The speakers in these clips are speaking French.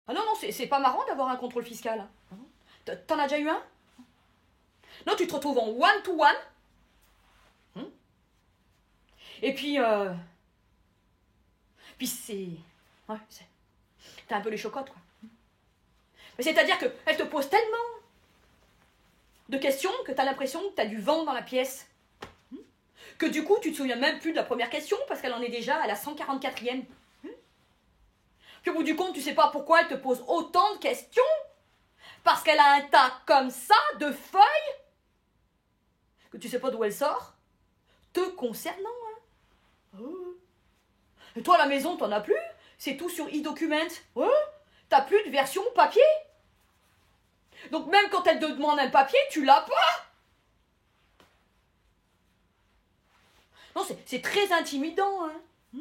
Ah non, non, c'est pas marrant d'avoir un contrôle fiscal. Hein. T'en as déjà eu un? Non, tu te retrouves en one-to-one. Et puis, c'est... Ouais, t'as un peu les chocottes, quoi. Mais c'est-à-dire qu'elle te pose tellement de questions que t'as l'impression que t'as du vent dans la pièce. Que du coup, tu te souviens même plus de la première question parce qu'elle en est déjà à la 144e. Puis au bout du compte, tu sais pas pourquoi elle te pose autant de questions. Parce qu'elle a un tas comme ça de feuilles que tu sais pas d'où elle sort, te concernant. Hein. Oh. Et toi, à la maison, t'en as plus? C'est tout sur e-document. Oh. T'as plus de version papier. Donc même quand elle te demande un papier, tu l'as pas. Non, c'est très intimidant. Hein.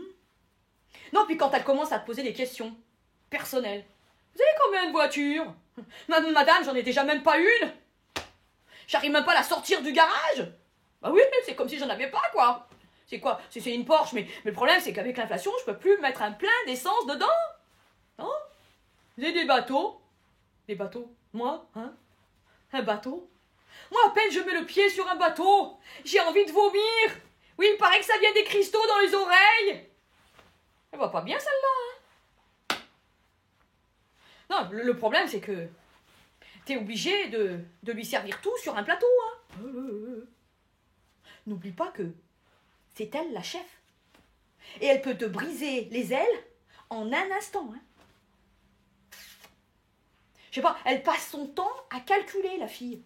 Non, puis quand elle commence à te poser des questions personnelles. Vous avez combien de voitures? Madame, j'en ai déjà même pas une. J'arrive même pas à la sortir du garage. Bah oui, c'est comme si j'en avais pas, quoi. C'est quoi? C'est une Porsche, mais le problème, c'est qu'avec l'inflation, je peux plus mettre un plein d'essence dedans. Non? J'ai des bateaux. Des bateaux? Moi, hein? Un bateau? Moi, à peine je mets le pied sur un bateau, j'ai envie de vomir. Oui, il paraît que ça vient des cristaux dans les oreilles. Elle va pas bien, celle-là. Hein? Non, le problème, c'est que t'es obligé de lui servir tout sur un plateau. Hein. N'oublie pas que c'est elle la chef. Et elle peut te briser les ailes en un instant. Hein. Je sais pas, elle passe son temps à calculer, la fille.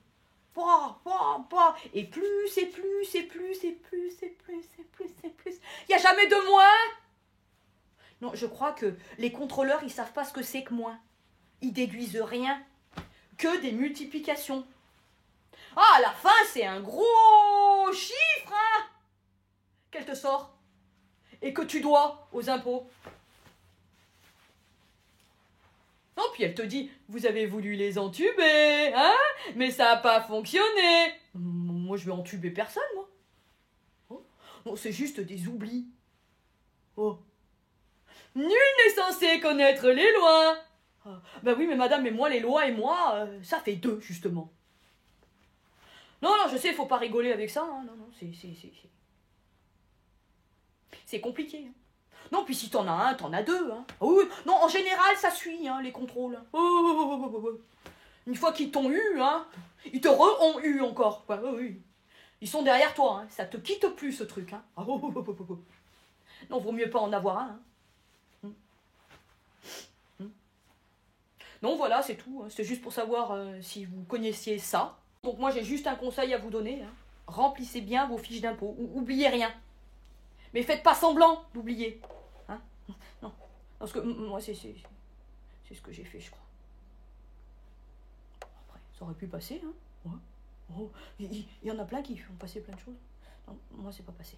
Et plus, et plus, et plus, et plus, et plus, et plus, et plus. Il n'y a jamais de moins. Non, je crois que les contrôleurs, ils savent pas ce que c'est que moins. Ils déduisent rien. Que des multiplications. Ah, à la fin, c'est un gros chiffre, hein, qu'elle te sort. Et que tu dois aux impôts. Non, puis elle te dit, vous avez voulu les entuber, hein, mais ça n'a pas fonctionné. Moi, je vais entuber personne, moi. Oh. Non, c'est juste des oublis. Oh. Nul n'est censé connaître les lois. Ah. Ben oui, mais madame, mais moi, les lois et moi, ça fait deux, justement. Non, non, je sais, faut pas rigoler avec ça. Hein. Non, non, c'est compliqué. Hein. Non, puis si t'en as un, t'en as deux. Hein. Oh, oui. Non, en général, ça suit, hein, les contrôles. Oh. Une fois qu'ils t'ont eu, hein, ils te re-ont eu encore. Quoi. Oh, oui. Ils sont derrière toi. Hein. Ça te quitte plus, ce truc. Hein. Oh. Non, vaut mieux pas en avoir un. Hein. Non, voilà, c'est tout. Hein. C'est juste pour savoir si vous connaissiez ça. Donc moi, j'ai juste un conseil à vous donner. Hein. Remplissez bien vos fiches d'impôts. Oubliez rien. Mais faites pas semblant d'oublier. Hein. Non. Parce que moi, c'est ce que j'ai fait, je crois. Après, ça aurait pu passer. Hein. Ouais. Oh. Il y en a plein qui font passer plein de choses. Non, moi, c'est pas passé.